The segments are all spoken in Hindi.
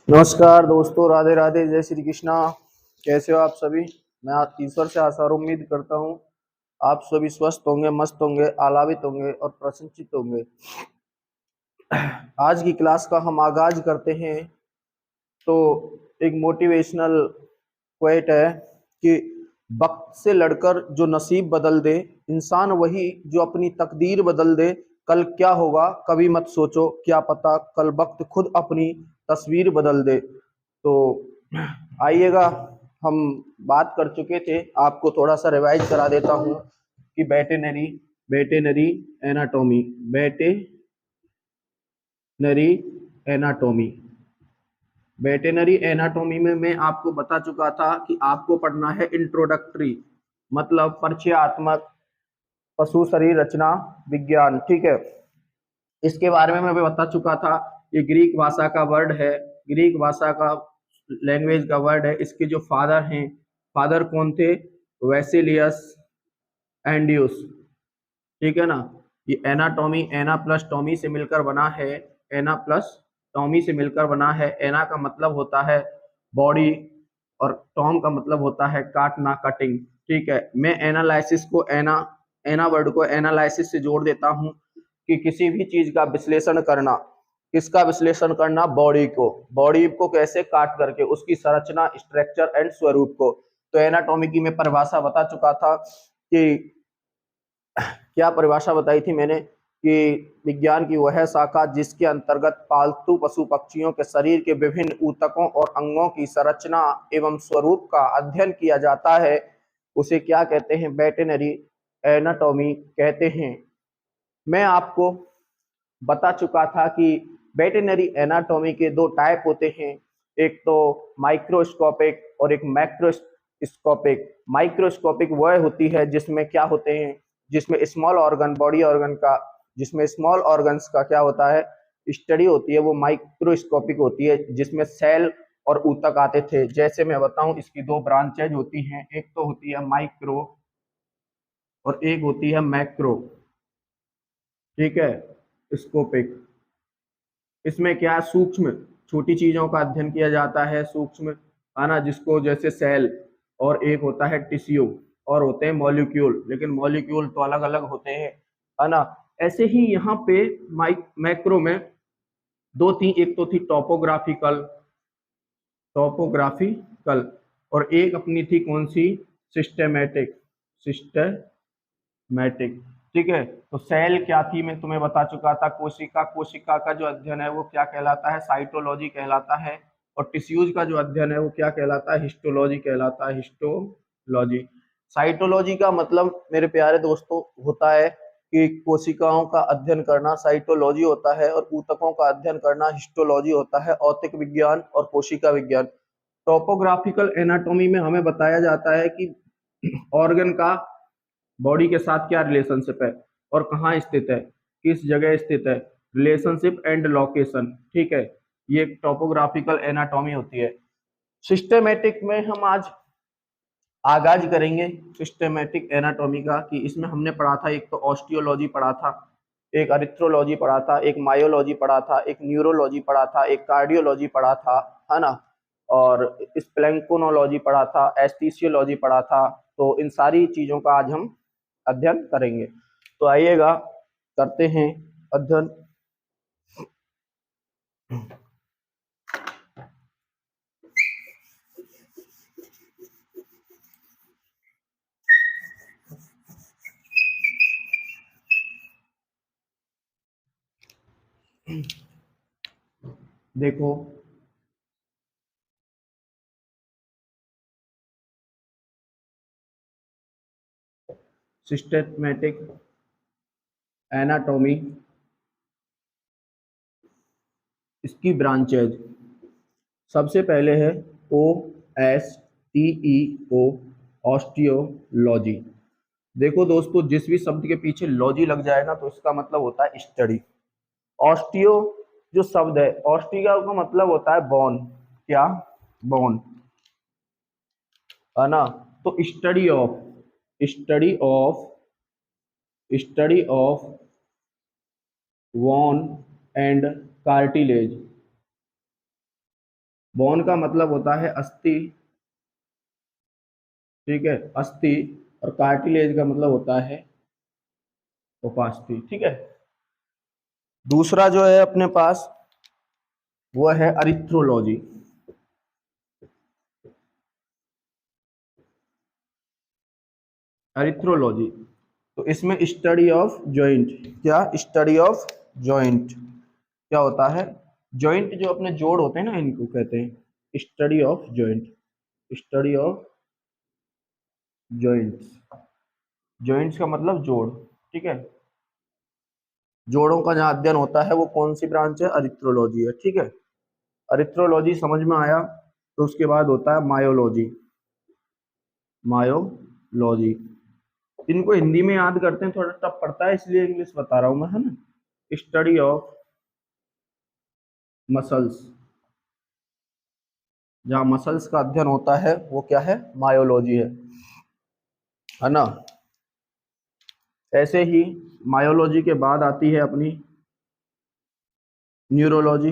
नमस्कार दोस्तों, राधे राधे, जय श्री कृष्णा। कैसे हो आप सभी? मैं ईश्वर से आशा और उम्मीद करता हूँ आप सभी स्वस्थ होंगे, मस्त होंगे, आलावित होंगे और प्रसन्नचित्त होंगे। आज की क्लास का हम आगाज करते हैं। तो एक मोटिवेशनल क्वेट है कि वक्त से लड़कर जो नसीब बदल दे, इंसान वही जो अपनी तकदीर बदल दे। कल क्या होगा कभी मत सोचो, क्या पता कल वक्त खुद अपनी तस्वीर बदल दे। तो आइएगा, हम बात कर चुके थे, आपको थोड़ा सा रिवाइज करा देता हूँ कि veterinary veterinary anatomy veterinary anatomy veterinary anatomy में मैं आपको बता चुका था कि आपको पढ़ना है इंट्रोडक्टरी, मतलब परिचयात्मक पशु शरीर रचना विज्ञान। ठीक है, इसके बारे में मैं बता चुका था। ये ग्रीक भाषा का वर्ड है, ग्रीक भाषा का लैंग्वेज का वर्ड है। इसके जो फादर हैं, फादर कौन थे? वैसिलियस एंडियस। ठीक है ना। ये एनाटॉमी एना प्लस टॉमी से मिलकर बना है, एना प्लस टॉमी से मिलकर बना है। एना का मतलब होता है बॉडी और टॉम का मतलब होता है काटना, कटिंग। ठीक है, मैं एनालिसिस को एना वर्ड को एनालिसिस से जोड़ देता हूँ कि किसी भी चीज का विश्लेषण करना। किसका विश्लेषण करना? बॉडी को कैसे काट करके उसकी संरचना, स्ट्रक्चर एंड स्वरूप को। तो एनाटॉमी की मैं परिभाषा बता चुका था कि क्या परिभाषा बताई थी मैंने कि विज्ञान की वह शाखा जिसके अंतर्गत पालतू पशु पक्षियों के शरीर के विभिन्न ऊतकों और अंगों की संरचना एवं स्वरूप का अध्ययन किया जाता है, उसे क्या कहते हैं? वेटेनरी एनाटॉमी कहते हैं। मैं आपको बता चुका था कि वेटेनरी एनाटॉमी के दो टाइप होते हैं, एक तो माइक्रोस्कोपिक और एक मैक्रोस्कोपिक। माइक्रोस्कोपिक वह होती है जिसमें क्या होते हैं, जिसमें स्मॉल ऑर्गन, बॉडी ऑर्गन का, जिसमें स्मॉल ऑर्गन्स का क्या होता है, स्टडी होती है, वो माइक्रोस्कोपिक होती है, जिसमें सेल और ऊतक आते थे। जैसे मैं बताऊं, इसकी दो ब्रांचेज होती हैं, एक तो होती है माइक्रो और एक होती है मैक्रो। ठीक है, स्कोपिक। इसमें क्या, सूक्ष्म छोटी चीजों का अध्ययन किया जाता है, सूक्ष्म, है ना, जिसको जैसे सेल, और एक होता है टिश्यू, और होते हैं मॉलिक्यूल, लेकिन मॉलिक्यूल तो अलग अलग होते हैं, है ना। ऐसे ही यहाँ पे मैक्रो में दो थी, एक तो थी टॉपोग्राफिकल और एक अपनी थी कौन सी? सिस्टेमैटिक। ठीक है। तो सेल क्या थी मैं तुम्हें बता चुका था, कोशिका का जो अध्ययन है वो क्या कहलाता है? साइटोलॉजी कहलाता है। और टिश्यूज का जो अध्ययन है वो क्या कहलाता है? हिस्टोलॉजी कहलाता है, हिस्टोलॉजी। साइटोलॉजी का मतलब मेरे प्यारे दोस्तों होता है कि कोशिकाओं का अध्ययन करना साइटोलॉजी होता है, और ऊतकों का अध्ययन करना हिस्टोलॉजी होता है, औतिक विज्ञान और कोशिका विज्ञान। टॉपोग्राफिकल एनाटॉमी में हमें बताया जाता है कि ऑर्गन का बॉडी के साथ क्या रिलेशनशिप है और कहाँ स्थित है, किस जगह स्थित है, रिलेशनशिप एंड लोकेशन। ठीक है, ये टॉपोग्राफिकल एनाटॉमी होती है। सिस्टेमेटिक में हम आज आगाज करेंगे सिस्टेमेटिक एनाटॉमी का, कि इसमें हमने पढ़ा था, एक तो ऑस्टियोलॉजी पढ़ा था, एक अरिथ्रोलॉजी पढ़ा था, एक मायोलॉजी पढ़ा था, एक न्यूरोलॉजी पढ़ा था, एक कार्डियोलॉजी पढ़ा था, है ना, और स्प्लैंकोनोलॉजी पढ़ा था, एस्थीसियोलॉजी पढ़ा था। तो इन सारी चीजों का आज हम अध्ययन करेंगे। तो आइएगा, करते हैं अध्ययन। देखो, सिस्टेमेटिक एनाटॉमी, इसकी ब्रांचेज सबसे पहले है ओ एस टी ई ओ, ऑस्टियोलॉजी। देखो दोस्तों, जिस भी शब्द के पीछे लॉजी लग जाएगा तो इसका मतलब होता है स्टडी। ऑस्टियो जो शब्द है, ऑस्टिया का मतलब होता है बोन। क्या? बोन, है ना। तो study of bone and cartilage, bone का मतलब होता है अस्थि, ठीक है, अस्थि। और कार्टिलेज का मतलब होता है उपास्थि, ठीक है। दूसरा जो है अपने पास वो है अरिथ्रोलॉजी। अरिथ्रोलॉजी, तो इसमें स्टडी ऑफ जॉइंट, क्या स्टडी ऑफ जॉइंट क्या होता है? जॉइंट जो अपने जोड़ होते हैं ना, इनको कहते हैं study of joint. Study of joints, joints का मतलब जोड़, ठीक है। जोड़ों का जहाँ अध्ययन होता है वो कौन सी ब्रांच है? अरिथ्रोलॉजी है, ठीक है। अरिथ्रोलॉजी समझ में आया। तो उसके बाद होता है मायोलॉजी। मायोलॉजी, इनको हिंदी में याद करते हैं, थोड़ा टफ पड़ता है इसलिए इंग्लिश बता रहा हूं मैं, है ना। स्टडी ऑफ मसल्स, जहाँ मसल्स का अध्ययन होता है वो क्या है? मायोलॉजी है ना। ऐसे ही मायोलॉजी के बाद आती है अपनी neurology.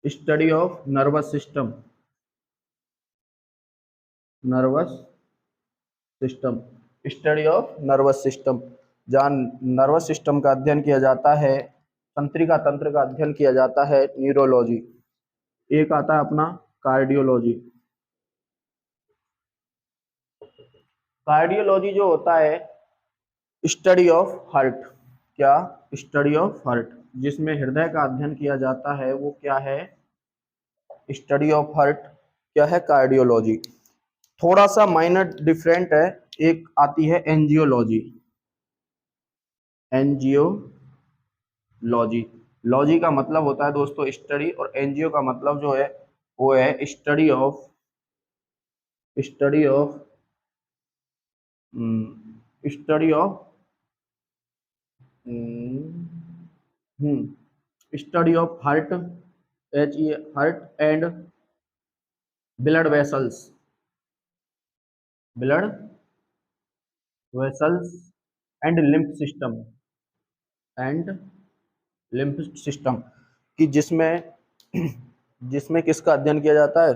Study of nervous system, nervous system, study of nervous system, जहाँ नर्वस सिस्टम का अध्ययन किया जाता है, तंत्रिका तंत्र का अध्ययन किया जाता है, न्यूरोलॉजी। एक आता है अपना कार्डियोलॉजी। कार्डियोलॉजी जो होता है स्टडी ऑफ हार्ट, क्या? स्टडी ऑफ हार्ट, जिसमें हृदय का अध्ययन किया जाता है वो क्या है? स्टडी ऑफ हार्ट क्या है? कार्डियोलॉजी। थोड़ा सा माइनर डिफरेंट है, एक आती है एंजियोलॉजी। एंजियोलॉजी, लॉजी का मतलब होता है दोस्तों स्टडी, और एनजीओ का मतलब जो है वो है study of study of study of heart, H E heart and blood vessels, blood vessels and lymph system, and lymph system, कि जिसमें जिसमें किसका अध्ययन किया जाता है?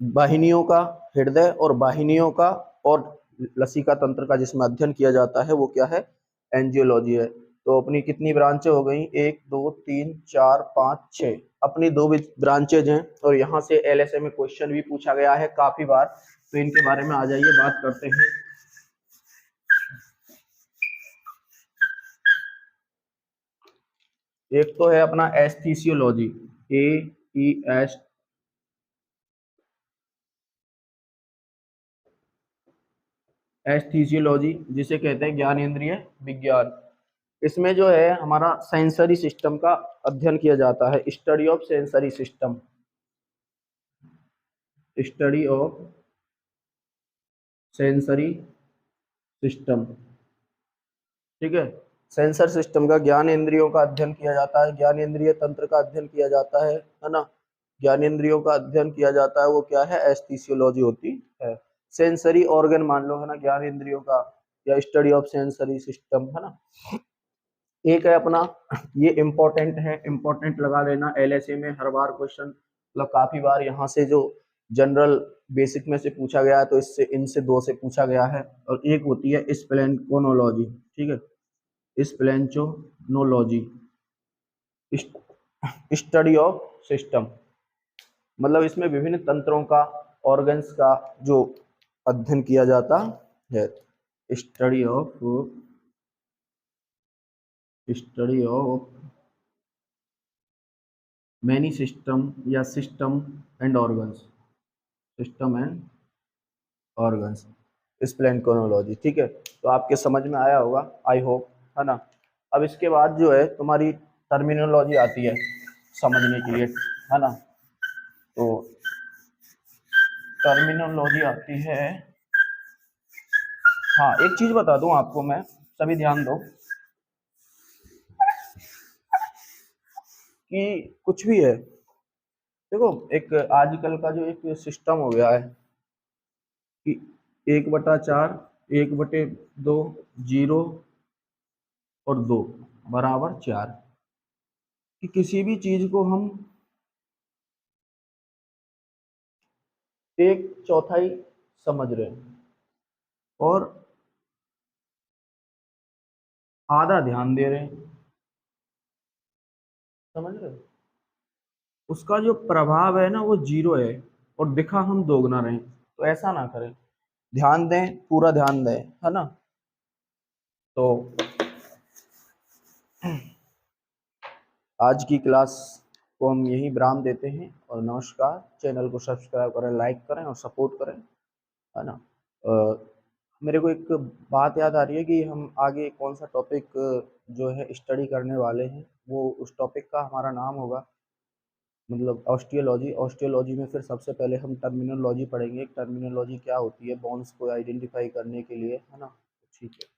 वाहिनियों का, हृदय और वाहिनियों का, और लसिका तंत्र का जिसमें अध्ययन किया जाता है वो क्या है? एंजियोलॉजी है। तो अपनी कितनी ब्रांचें हो गई? 1 2 3 4 5 6, अपनी 2 ब्रांचेज हैं। और यहाँ से एलएसए में क्वेश्चन भी पूछा गया है काफी बार, तो इनके बारे में आ जाइए बात करते हैं। एक तो है अपना एस्थीसियोलॉजी, ए ई एस, एस्थीसियोलॉजी जिसे कहते हैं ज्ञानेंद्रिय विज्ञान। इसमें जो है हमारा सेंसरी सिस्टम का अध्ययन किया जाता है, study of sensory system, study of sensory system, ठीक है। सेंसर सिस्टम का, ज्ञान इंद्रियों का अध्ययन किया जाता है, ज्ञान इंद्रिय तंत्र का अध्ययन किया जाता है ना। ज्ञान इंद्रियों का अध्ययन किया जाता है वो क्या है? एस्थीसियोलॉजी होती है। सेंसरी ऑर्गन मान लो, है ना, ज्ञान इंद्रियों का, या स्टडी ऑफ सेंसरी सिस्टम, है ना। एक है अपना, ये इंपॉर्टेंट है, इंपॉर्टेंट लगा लेना, एलएसए में हर बार क्वेश्चन, मतलब काफी बार यहाँ से जो जनरल बेसिक में से पूछा गया है, तो इससे इनसे 2 से पूछा गया है। और एक होती है स्प्लेन्कोनोलॉजी, ठीक है, स्प्लेन्कोनोलॉजी, स्टडी ऑफ सिस्टम, मतलब इसमें विभिन्न तंत्रों का, ऑर्गन्स का जो अध्ययन किया जाता है। स्टडी ऑफ मैनी सिस्टम, या system and organs, system and organs, splanchnology, ठीक है। तो आपके समझ में आया होगा, आई होप, है ना। अब इसके बाद जो है तुम्हारी टर्मिनोलॉजी आती है समझने के लिए, है ना। तो टर्मिनोलॉजी आती है, हाँ एक चीज बता दूं आपको मैं, सभी ध्यान दो, कि कुछ भी है, देखो एक आजकल का जो एक सिस्टम हो गया है कि 1/4 1/2 0 और 2 बराबर 4 कि किसी भी चीज को हम 1/4 समझ रहे हैं और आधा ध्यान दे रहे हैं, समझ रहे हो, उसका जो प्रभाव है ना वो 0 है और दिखा हम दोगुना रहे हैं। तो ऐसा ना करें, ध्यान दें, पूरा ध्यान दें, है ना। तो आज की क्लास को हम यही विराम देते हैं और नमस्कार। चैनल को सब्सक्राइब करें, लाइक करें और सपोर्ट करें, है ना। मेरे को एक बात याद आ रही है कि हम आगे कौन सा टॉपिक जो है स्टडी करने वाले हैं, वो उस टॉपिक का हमारा नाम होगा मतलब ऑस्टियोलॉजी। ऑस्टियोलॉजी में फिर सबसे पहले हम टर्मिनोलॉजी पढ़ेंगे। टर्मिनोलॉजी क्या होती है, बोन्स को आइडेंटिफाई करने के लिए, है ना। ठीक है।